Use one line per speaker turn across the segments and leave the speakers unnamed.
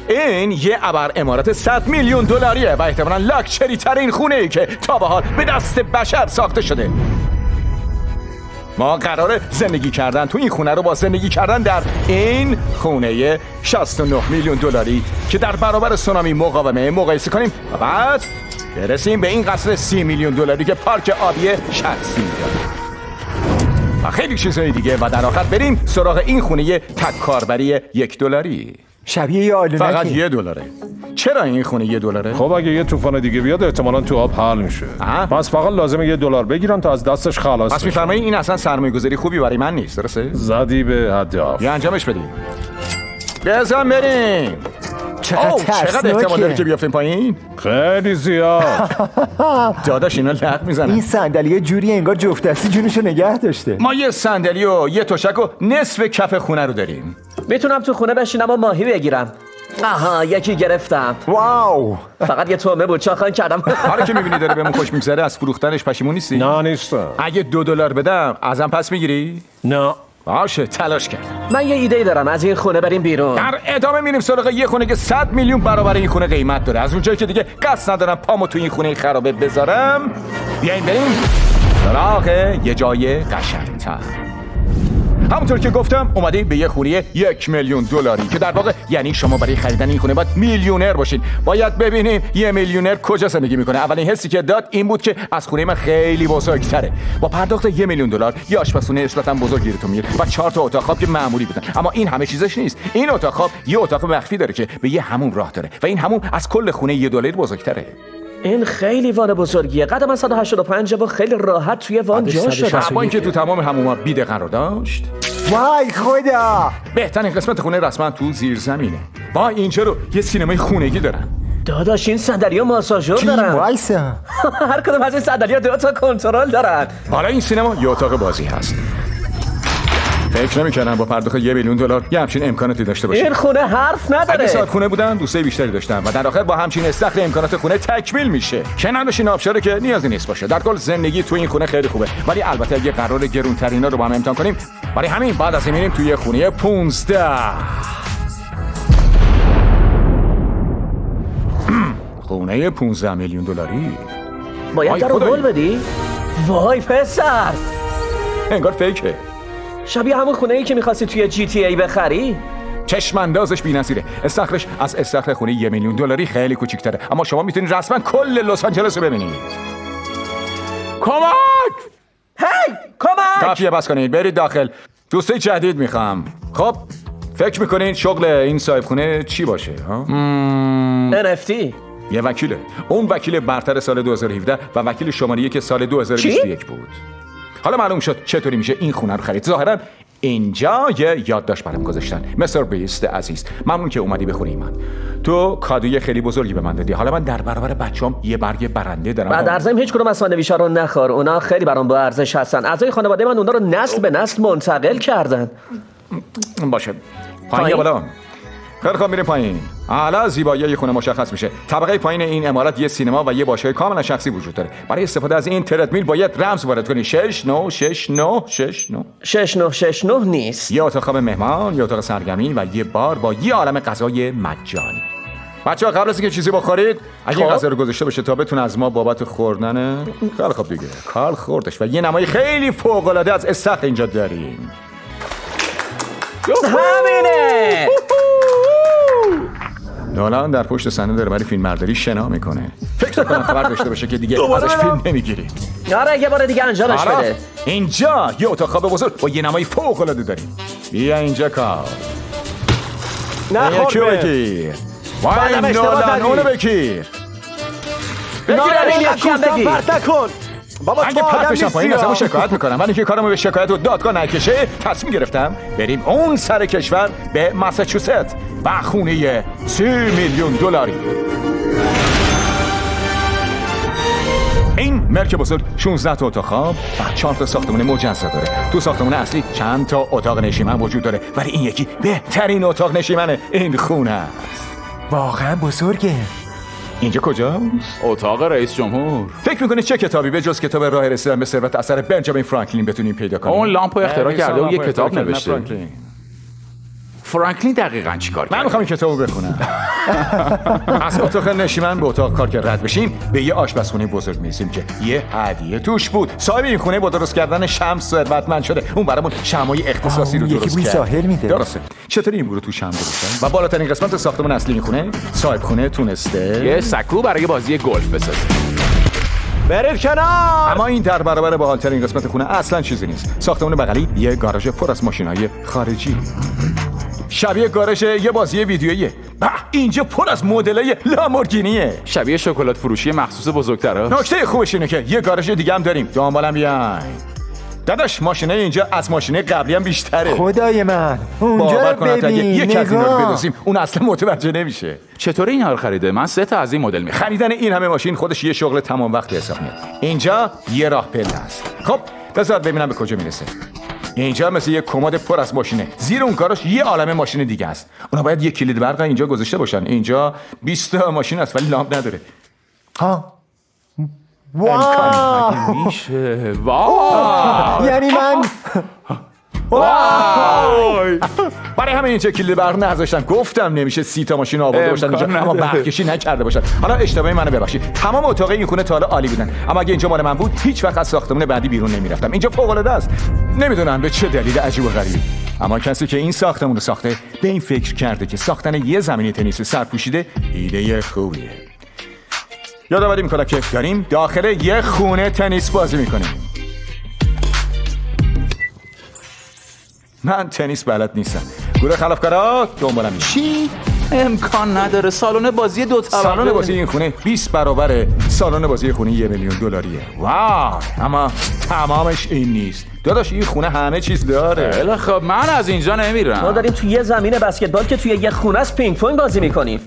این یه ابر امارات 100 میلیون دلاریه و احتمالاً لاکچری ترین خونه ای که تا به حال به دست بشر ساخته شده. ما قراره زندگی کردن تو این خونه رو با زندگی کردن در این خونه 69 میلیون دلاری که در برابر سونامی مقاومه مقایسه کنیم و بعد برسیم به این قصر 30 میلیون دلاری که پارک آبی شخصی داره و خیلی چیزهای دیگه و در آخر بریم سراغ این خونه تک کاربری $1.
شبیه یه آلونکی.
فقط $1. چرا این خونه $1؟
خب اگه یه طوفان دیگه بیاد احتمالاً تو آب حل میشه. پس فقط لازمه $1 بگیرن تا از دستش خلاص
پس
بشن.
میفرمایید این اصلا سرمایه‌گذاری خوبی برای من نیست، درسته؟
زدی به هدف.
یا انجامش بدیم. بزن بریم. چقدر احتمال داره که بیافتیم پایین؟
خیلی زیاد.
داداش اینا لق میزنن.
این صندلیه جوری انگار جفت دستی جونشو نگه داشته.
ما یه صندلی و یه تشک و نصف کف خونه رو داریم.
میتونم تو خونه بشینم و ماهی بگیرم. آها یکی گرفتم.
واو.
فقط یه تومه بود چاخان کردم.
حالا که میبینی داره بهمون خوش میگذره از فروختنش پشیمون نیستی؟
نه نیستم.
اگه $2 بدم ازم پس میگیری؟
نه.
باشه تلاش کردم.
من یه ایده دارم از این خونه بریم بیرون.
در ادامه میریم سراغ یه خونه که 100 میلیون برابر این خونه قیمت داره. از اونجایی که دیگه قصد ندارم پامو تو این خونه خرابه بذارم، بیاین بریم سراغ یه جای قشنگ‌تر. همونطور که گفتم اومدیم به یه خونه $1 میلیون که در واقع یعنی شما برای خریدن این خونه باید میلیونر باشین. باید ببینیم یه میلیونر کجا زندگی میکنه. اولین حسی که داد این بود که از خونه من خیلی بزرگتره. با پرداخت $1 میلیون یه آشپزخونه نسبتاً بزرگ گیرتون میاد و 4 تا اتاق خواب که معمولی بودن. اما این همه چیزش نیست. این اتاق خواب یه اتاق مخفی داره که به یه حموم راه داره و این حموم از کل خونه $1 بزرگتره.
این خیلی وان بزرگیه. قد من 185 و خیلی راحت توی وان جا شده.
با اینکه تو تمام حموم‌ها بیده قرار داشت.
وای خدا.
بهترین قسمت خونه رسما تو زیر زمینه. با اینجا رو یه سینمای خونگی دارن.
داداش این صندلی و ماساژور دارن.
وایسا.
هر کدوم از این صندلی‌ها 2 تا کنترل دارن.
حالا این سینما یه اتاق بازی هست. فکر نمی‌کردم با پرداخت $1 میلیون یه همچین امکاناتی داشته باشه.
این خونه حرف نداره.
اگه صاحب خونه بودن دوستای بیشتری داشتن و در آخر با همچین استخر امکانات خونه تکمیل میشه. کنار بشین آبشاره که نیازی نیست باشه. در کل زندگی تو این خونه خیلی خوبه. ولی البته اگه قرار گرون‌ترینا رو با هم امتحان کنیم، برای همین بعد از این میریم توی خونه 15. خونه $15 میلیون.
باید در رو گل بدی؟ وای پسر.
انگار فیکه.
شبیه همون خونه ای که می‌خواستی توی GTA بخری؟
چشم اندازش بی‌نظیره. استخرش از استخر خونه $1 میلیون خیلی کوچیک‌تره. اما شما میتونید رسما کل لس آنجلس رو ببینید. کمک!
هی کمک!
کافیه بس کنید برید داخل. دوستی جدید میخوام. خب فکر میکنین شغل این صاحب خونه چی باشه ها؟
NFT.
یه وکیله. اون وکیل برتر سال 2017 و وکیل شماره که سال 2021 بود. حالا معلوم شد چطوری میشه این خونه رو خرید. ظاهرا اینجا یه یادداشت برام گذاشتن. مستر بیست عزیز، ممنون که اومدی به خونه من. تو کادوی خیلی بزرگی به من دادی. حالا من در برابر بچه‌ام یه برگ برنده دارم.
بعد در ضمن هیچ کدوم از ساندویچ‌ها رو نخور. اونا خیلی برام با ارزش هستن. اعضای خانواده من اونا رو نسل به نسل منتقل کردن.
باشه. پایین بالا. خیلی خوب میریم پایین. حالا زیبایی یه خونه مشخص میشه. طبقه پایین این عمارت یه سینما و یه باشگاه کاملا شخصی وجود داره. برای استفاده از این تردمیل باید رمز وارد کنی.
6969 نیست.
یه اتاق خواب مهمان، یه اتاق سرگرمی و یه بار با یه عالمه غذای مجانی. بچه‌ها قبل از اینکه چیزی بخورید، اگه این غذا رو گذاشته باشه تا بتونه از ما بابت خوردن. خیلی خوب دیگه. کال خوردش و یه نمای خیلی فوق‌العاده از استخر اینجا داریم.
همینه.
نولان در پشت صحنه داره برای فیلمبرداری شنا میکنه. فکر کنم خبر داشته باشه که دیگه ازش فیلم نمیگیری.
آره یه بار دیگه انجامش بده.
اینجا یه اتاق خواب بزرگ با یه نمای فوق‌العاده داریم. بیا اینجا کار.
نخور
بگیر. وای نولان اونو بگیر.
نکن. بابا
اگه پرتشم پایین ازمون شکایت میکنم. من که کارمو به شکایت و دادگاه نکشه تصمیم گرفتم بریم اون سر کشور به ماساچوست و خونه $30 میلیون. این مرکب بزرگ 16 تا اتاق خواب و 4 تا ساختمان مجزا داره. تو ساختمان اصلی چند تا اتاق نشیمن وجود داره ولی این یکی بهترین اتاق نشیمن این خونه است.
واقعا بزرگه.
اینجا کجاست؟
اتاق رئیس جمهور.
فکر میکنید چه کتابی به جز کتاب راه رسیدن به ثروت اثر بنجامین فرانکلین بتونیم پیدا کنیم؟
اون لامپو اختراع کرده و یه کتاب نوشته.
فرانکلین.
فرانکلین دقیقاً چیکار کرده؟
من میخوام این کتابو بخونم. از اتاق نشیمن به اتاق کار که رد بشیم به یه آشپزخونه بزرگ میرسیم که یه هدیه توش بود. صاحب این خونه با درست کردن شمس ثروتمند شده. اون برامون شمعای اختصاصی رو
یکی
درست
بوی
کرد.
ساحل میده.
درسته. چطوری این رو تو شمع درست؟ و بالاترین قسمت ساختمان اصلی این خونه صاحب خونه تونسته
یه سکو برای بازی گلف بسازه.
برید کنار.
اما این در برابر باحال‌ترین قسمت خونه اصلا چیزی نیست. ساختمان بغلی یه گاراژ پر از ماشین‌های خارجی. شبیه گاراژ یه بازی ویدیوییه. اینجا پر از مدلای لامبورگینیه.
شبیه شکلات فروشی مخصوص بزرگترا.
نکته خوبش اینه که یه گاراژ دیگه هم داریم. دنبالم بیاین. داداش ماشینای اینجا از ماشینای قبلی هم بیشتره.
خدای من اونجا
باور
رو
کن اگه
ببین.
یک از اینا رو
نگاه.
بدوزیم اون اصلا متوجه نمیشه.
چطوری اینا رو خریده؟ من 3 تا از این مدل میخرم.
خریدن این همه ماشین خودش یه شغل تمام وقت حساب میاد. اینجا یه راه پله است. خب بذار ببینم به کجا میرسه. اینجا مثل یه کمد پر از ماشینه. زیر اون کاراش یه عالمه ماشین دیگه است. اونا باید یه کلید برق اینجا گذاشته باشن. اینجا 20 تا ماشین است ولی لامپ نداره.
ها واو
میشه. واو.
یعنی من
برای همین اینجا کلید برق نذاشتن. گفتم نمیشه 30 تا ماشین آورده باشن اینجا
امکان
اما
نداره.
برق کشی نکرده باشن. حالا اشتباهی منو ببخشید. تمام اتاق این خونه تا حالا عالی بودن. اما اگه اینجا مال من بود هیچ وقت از ساختمون بعدی بیرون نمیرفتم. اینجا فوق العاده است. نمیدونم به چه دلیل عجیب و غریب. اما کسی که این ساختمون رو ساخته به این فکر کرده که ساختن یه زمین تنیس سرپوشیده ایده خوبیه. یادآوری میکنم که داریم داخل یه خونه تنیس بازی میکنیم. من تنیس بلد نیستم. گروه خلافکارا دنبالم میاد.
چی؟
امکان نداره. سالن بازی 2 طبقه.
سالن بازی این خونه 20 برابر سالن بازی خونه 1 میلیون دلاریه. واو! اما تمامش این نیست. داداش این خونه همه چیز داره.
خیلی خب من از اینجا
ما
نمیرم.
داریم توی یه زمین بسکتبال که توی یه خونه از پینگ پونگ بازی میکنیم.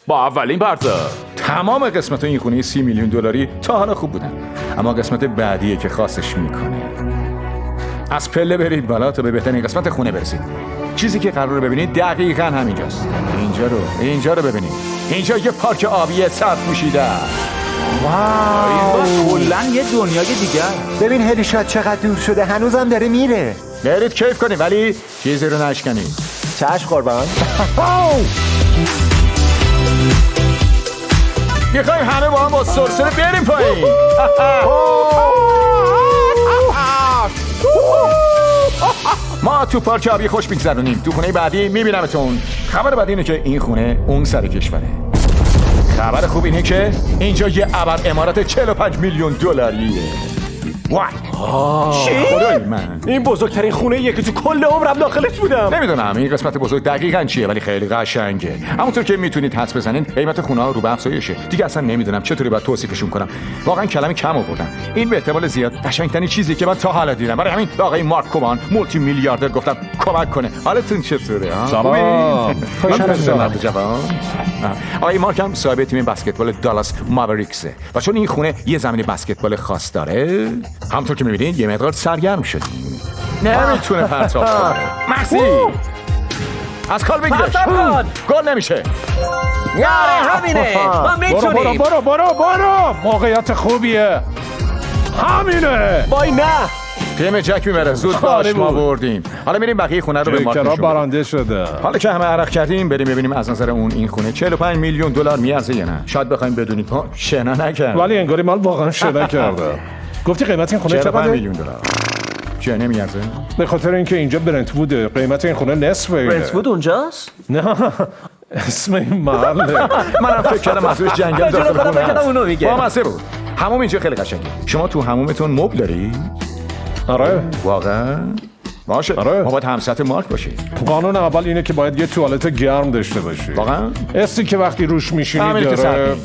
با اولین پرتا.
تمام قسمت این خونه 30 میلیون دلاری تا حالا خوب بودن. اما قسمت بعدیه که خاصش میکنه. از پله برید بالا تا به بهترین قسمت خونه برسید. چیزی که قراره ببینید دقیقاً همینجاست. اینجا رو ببینید. اینجا یه پارک آبی سرپوشیده.
این کلا یه دنیای دیگه.
ببین هلیشات چقدر دور شده هنوزم داره میره.
برید کیف کنید ولی چیزی رو نشکنید.
چشم قربان.
میخوایم همه با هم با سرسره بریم پایین. ما تو پارک آبی خوش میگذرونیم. تو خونه بعدی میبینمتون. خبر بعدی اینه که این خونه اون سر کشوره. خبر خوب اینه که اینجا یه ابر امارات 45 میلیون دلاریه. وای خدای من
این بزرگترین خونه یکی تو کل عمرم داخلش بودم.
نمیدونم این قسمت بزرگ دقیقاً چیه ولی خیلی قشنگه. همونطور که میتونید حدس بزنید قیمت خونه ها رو به افزایشه. دیگه اصلا نمیدونم چطوری باید توصیفشون کنم. واقعا کلمه کم آوردم. این به احتمال زیاد قشنگترین چیزی که من تا حالا دیدم. برای همین به آقای مارک کومان مولتی میلیاردر گفتم کمک کنه. حالتون چطوره؟
سلام.
خوشحالم جوان. آقای مارک هم صاحب تیم بسکتبال دالاس ماوریکسه و چون این خونه یه زمین بسکتبال خاص داره همونطور که میبینید یه مقدار سرگرم شدیم. نمیتونه پرتاب کنه. مرسی. از کال بگیرش.
پرتاب کن.
گل نمیشه.
آره همینه. ما میتونیم.
برو موقعیت خوبیه. همینه.
وای نه.
تیم جک میبره. زود باش ما بردیم. حالا میریم بقیه خونه رو به مارک
جکرا
نشون بدیم.
برنده شده.
حالا که همه عرق کردیم بریم ببینیم از نظر اون این خونه 45 میلیون دلار میارزه یا نه. شاید بخوایم بدونید. شنا نکرد.
ولی انگاری من واقعا شده کرده. گفتی قیمت این خونه
45
چقدره؟
میلیون دلار. چه نمیارزه؟
به خاطر اینکه اینجا برنت‌ووده. قیمت این خونه نصف اینه.
برنت‌وود اونجاست؟
نه اسم این محله.
منم فکر کردم منظورش جنگل داخل
خودم
خونه
فکر کردم
است.
اونو میگه.
با مزه بود. حموم اینجا خیلی قشنگه. شما تو حمومتون مبل داری؟
آره.
واقعا؟ باشه.
آره.
ما باید همسط مارک باشی.
قانون اول اینه که باید یه توالت گرم داشته باشی.
واقعا؟
استی که وقتی روش میشینی
همینی که
داره.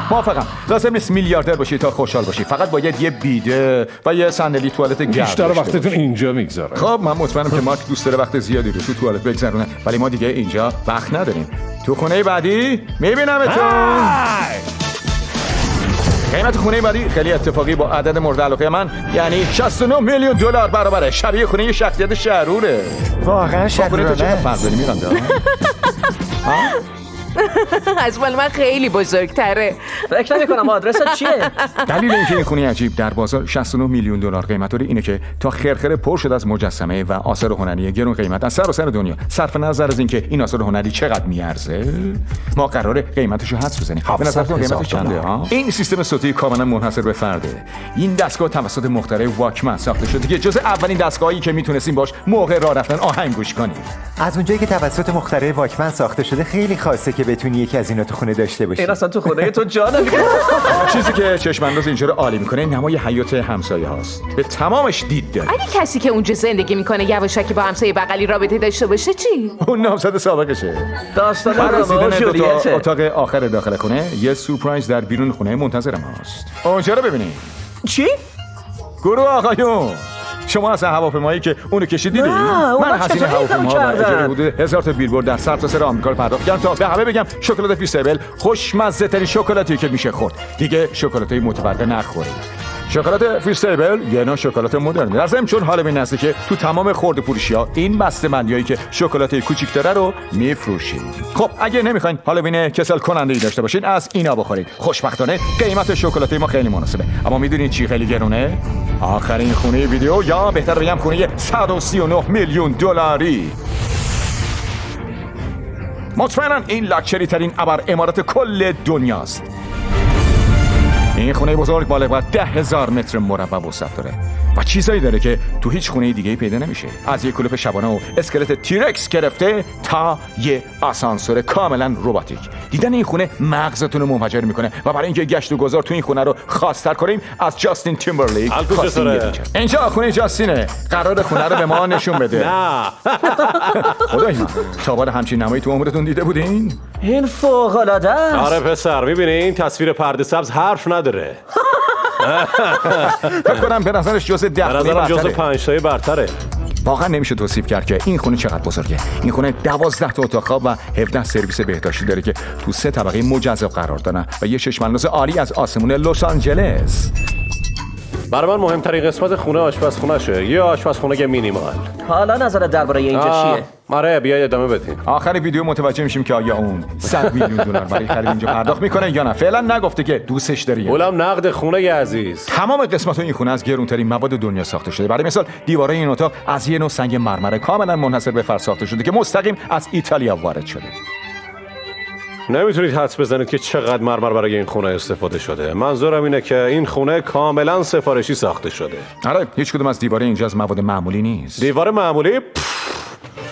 موافقم. لازم نیست میلیاردر باشی تا خوشحال باشی. فقط باید یه بیده و یه صندلی توالت گرم
بیشتر
داشته
وقتتون
باشی.
اینجا میگذره.
خب من مطمئنم که مارک دوست داره وقت زیادی رو تو توالت بگذرونه ولی ما دیگه اینجا وقت نداریم. تو خونه بعدی میبینمتون. قیمت خونه بعدی خیلی اتفاقی با عدد مورد علاقه من یعنی 69 میلیون دلار برابره. شبیه خونه یه شخصیت شهروره.
واقعا
خونه تو چقدر
شرورانه.
فرق داری میرنده؟
از مال من خیلی بزرگتره.
فکر نمی‌کنم آدرست چیه؟
دلیل اینکه این خونه عجیب در بازار 69 میلیون دلار قیمت داره اینه که تا خرخره پر شده از مجسمه و آثار هنری گران قیمت از سراسر دنیا. صرف نظر از اینکه این آثار هنری چقدر میارزه، ما قراره قیمتش رو حدس بزنیم. به نظرتون قیمتش چنده ها؟ این سیستم صوتی کاملا منحصر به فرده. این دستگاه توسط مخترع واکمن ساخته شده که جز اولین دستگاهی که میتونستیم باش موقع راه رفتن آهنگ گوش کنیم.
از اونجایی که توسط مخترع واکمن ساخته شده خیلی خاصه که بتونی یکی از اینا تو خونه داشته باشی.
این اصلا تو خونه تو جا نمی‌کنه.
چیزی که چشم انداز اینجا رو عالی میکنه نمای حیات همسایه هاست. به تمامش دید داره.
اگه کسی که اونجا زندگی میکنه یواشکی با همسایه بغلی رابطه داشته باشه چی؟
اون نامزد سابقشه.
داستان
بررسیدن
رومئو و
دو تا
جولیته.
اتاق آخر داخل خونه یه سورپرایز در بیرون خونه منتظر ماست. اونجا رو ببینید.
چی؟
گروه آقایون، شما اصلا هواپیمایی که اونو کشیدید دیدین؟
نه، اون
من
وقت
هزینه
چطوری این کارو
هواپیما و
کردن؟
اجاره حدود 1000 تا بیلبورد در سرتاسر آمریکا رو پرداخت کردم تا به همه بگم شکلات فیستیبل خوشمزه ترین شکلاتی که میشه خورد. دیگه شکلاتای متبرقه نخورید. شکلات فیستیبل یه نوع شکلات مدرن. در ضمن چون هالووین نزدیکه تو تمام خرده فروشی‌ها این بسته‌بندیایی که شکلات کوچیک داره رو میفروشید. خب اگه نمیخواین هالووین کسل کننده‌ای داشته باشین از اینا بخورید. خوشبختانه قیمت شکلات ما خیلی مناسبه. اما میدونید چی خیلی گرونه؟ آخرین خونه ویدیو یا بهتر بگم خونه 139 میلیون دلاری. مطمئناً این لاکچری ترین ابر امارات کل دنیاست. این خونه بزرگ بالغ بر 10,000 متر مربع وسعت داره و چیزایی داره که تو هیچ خونه دیگه پیدا نمیشه. از یه کلوپ شبانه و اسکلت تیرکس گرفته تا یه آسانسور کاملا رباتیک. دیدن این خونه مغزتون رو منفجر میکنه و برای اینکه گشت و گذار تو این خونه رو خاص‌تر کنیم از جاستین تیمبرلیک خواستیم یه دیگر. اینجا خونه جاستینه. قرار خونه رو به ما نشون بده.
نه
خدای من، تا بار همچین نمایی تو عمرتون دیده بودین؟
این فوق‌العاده است.
آره پسر، میبینی این تصویر پرده سبز حرف نداره.
فکر کنم به نظرش جز 10
به نظرم جزو 5 تای برتره.
واقعا نمیشه توصیف کرد که این خونه چقدر بزرگه. این خونه 12 تا اتاق خواب و 17 سرویس بهداشتی داره که تو 3 طبقه مجزا قرار دارن و یه چشم‌انداز عالی از آسمون لس آنجلس.
برای من مهمترین قسمت خونه آشپزخونه‌شه. یه آشپزخونه مینیمال.
حالا نظرت درباره اینجا چیه؟
آره بیاید ادامه بدیم.
آخر ویدیو متوجه میشیم که آیا اون 100 میلیون دلار برای خرید اینجا پرداخت میکنه یا نه. فعلا نگفته که دوستش داره.
اولم نقد خونه عزیز.
تمام قسمت این خونه از گرونترین مواد دنیا ساخته شده. برای مثال دیوارای این اتاق از یه نوع سنگ مرمر کاملا منحصر به فرد ساخته شده که مستقیم از ایتالیا وارد شده.
نمیتونید حدس بزنید که چقدر مرمر برای این خونه استفاده شده. منظورم اینه که این خونه کاملا سفارشی ساخته شده.
آره هیچ کدوم از دیواره اینجا از مواد معمولی نیست.
دیوار معمولی؟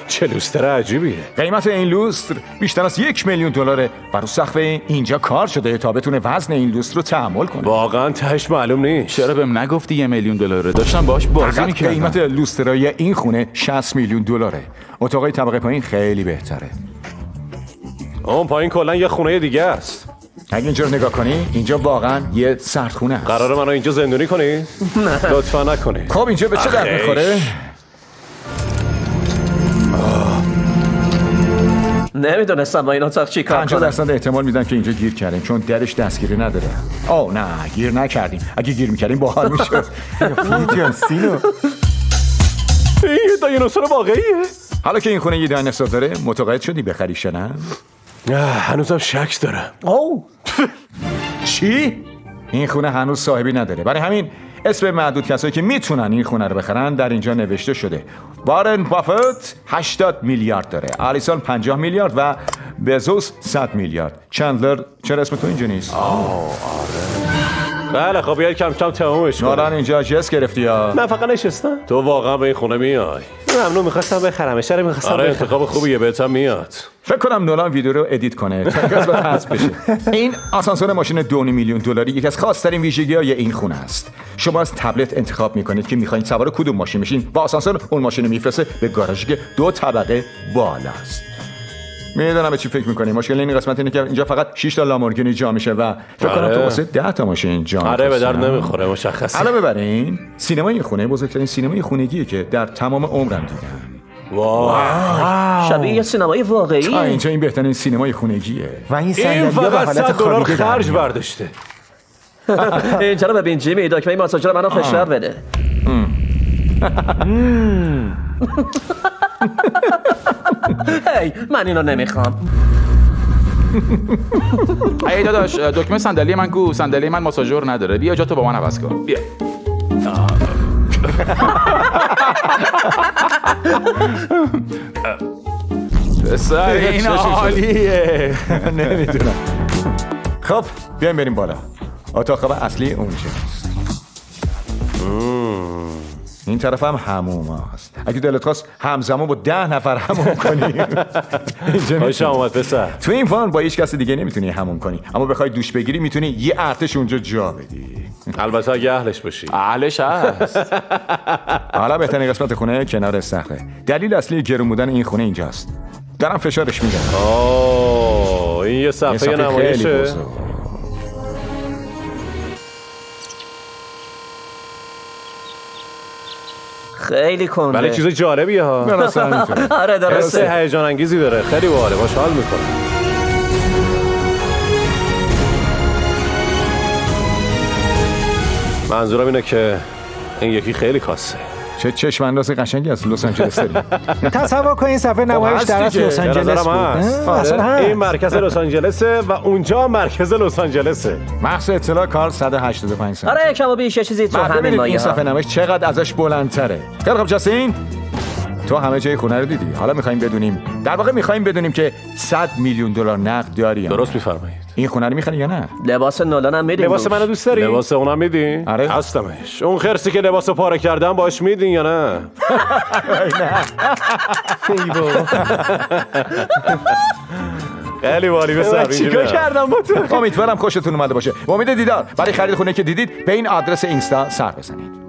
چه لوستر عجیبیه.
قیمت این لوستر بیشتر از 1 میلیون دلاره و رو سقف اینجا کار شده تا بتونه وزن این لوستر رو تحمل کنه.
واقعا تهش معلوم نیست.
چرا بهم نگفتی 1 میلیون دلاره؟ داشتم باش بازی
فقط
میکردم.
قیمت لوسترای این خونه 60 میلیون دلاره. اتاقای طبقه پایین خیلی بهتره.
اون پایین کلا یه خونه دیگه است.
اگه اینجا رو نگاه کنی اینجا واقعا یه سردخونه است.
قراره منو اینجا زندونی کنی؟ نه لطفا نکنی.
خب اینجا به چه درد میخوره؟
نمیدونستم با این اتاق چی کار
50%
کنم.
احتمال میدن که اینجا گیر کردیم چون درش دستگیری نداره. آه نه گیر نکردیم. اگه گیر میکردیم باحال میشد.
جاستینو
این یه دایناسور واقعیه؟
حالا که این خونه یه دایناسور داره متقاعد شدی بخریش نه؟
هنوزم شک دارم.
اوه
چی؟ این خونه هنوز صاحبی نداره. برای همین اسم معدود کسایی که میتونن این خونه رو بخرن در اینجا نوشته شده. وارن بافت 80 میلیارد داره، آلیسون 50 میلیارد و بزوس 100 میلیارد. چندلر چرا اسم تو اینجا نیست؟
بله خب بیاید کم کم تمومش کنیم.
ناران اینجا جس گرفتی یا؟
من فقط نشستم. تو واقعا به این خونه میای؟ ممنون، میخواستم بخرمش. چرا میخواستم بخرم؟ انتخاب خوبیه، بهتم میاد.
فکر کنم نولان ویدیو رو ادیت کنه تا قسمت حذف بشه. این آسانسور ماشین 2 میلیون دلاری یکی از خاص‌ترین ویژگی‌های این خونه است. شما از تبلت انتخاب میکنید که میخواین سوار کدوم ماشین بشین و آسانسور اون ماشین رو میفرسته به گاراژی که 2 طبقه بالاست. میدونم به چی فکر میکنی. مشکل این قسمت اینه که اینجا فقط 6 تا لامورگینی جا میشه و فکر کنم تو واسه 10 تا ماشین جا
آره به
می‌خواستی،
درد
نه؟
نمیخوره مشخصه.
حالا ببرین سینمای این خونه بزرگترین سینمای خونگیه که در تمام عمرم دیدم.
واو.
شبیه یه سینمای
تا
واقعیه.
اینجا این بهترین سینمای خونگیه.
و این
این
صندلی‌ها به
فقط
حالت
$100
خوابیده
خرج
در
برداشته.
اینجا رو ببین جیمی، دکمه ماساژ رو منو فشار بده. هی من اینو نمیخوام.
ای داداش دکمه صندلی من کو؟ صندلی من ماساژور نداره. بیا جاتو با من عوض کن. بیا. پسر این عالیه.
نمیدونم. خب بیایم بریم بالا. اتاق خواب اصلی اونجاست. این طرف هم حموم هست. اگه دلت خواست همزمان با 10 نفر حموم کنی
خوش آمد پسر.
تو این وان با هیچ کس دیگه نمیتونی حموم کنی، اما بخوای دوش بگیری میتونی یه ارتش اونجا جا بدی.
البته اگه اهلش باشی.
اهلش هست.
حالا بهترین قسمت خونه کنار استخره. دلیل اصلی گرون بودن این خونه اینجاست. دارم فشارش میدم.
این یه
یه
صفحه
صفحه خیلی
نمایشه.
بزرگ.
خیلی کنده.
ولی چیز جالبیه ها.
درسته همینطوره.
آره
حس
درسته.
هیجان انگیزی داره. خیلی باحاله. باش حال میکنه. منظورم اینه که این یکی خیلی کاسه.
چه چشم انداز قشنگی از لس آنجلس داری.
تصور کن این صفحه نمایش
هست
در
دیگه.
لس
به
آنجلس
نظرم
بود.
هست.
اصلا
آره. این
هست.
مرکز لس آنجلسه و اونجا مرکز لس آنجلسه.
محض اطلاع کارل 185 سنت.
آره کم و بیش یه چیزی تو
بعد
همین
ببینید
مایه
این
ها.
صفحه نمایش چقدر ازش بلندتره. خیلی خب جاستین، تو همه جای خونه رو دیدی. حالا میخوایم بدونیم، در واقع میخوایم بدونیم که 100 میلیون دلار نقد داری یا نه.
درست میفرمایید.
این خونه رو میخری یا نه؟
لباس نولان هم میدیم
لباس منو دوست داری؟ لباس اونم میدی؟
آره.
هستمش. اون خرسی که لباس پاره کردم باش میدین یا نه؟ خیلی والی به
چیکار کردم با تو؟ امیدوارم خوشتون اومده باشه. با امید دیدار. برای خرید خونه که دیدید به این آدرس اینستا سر بزنید.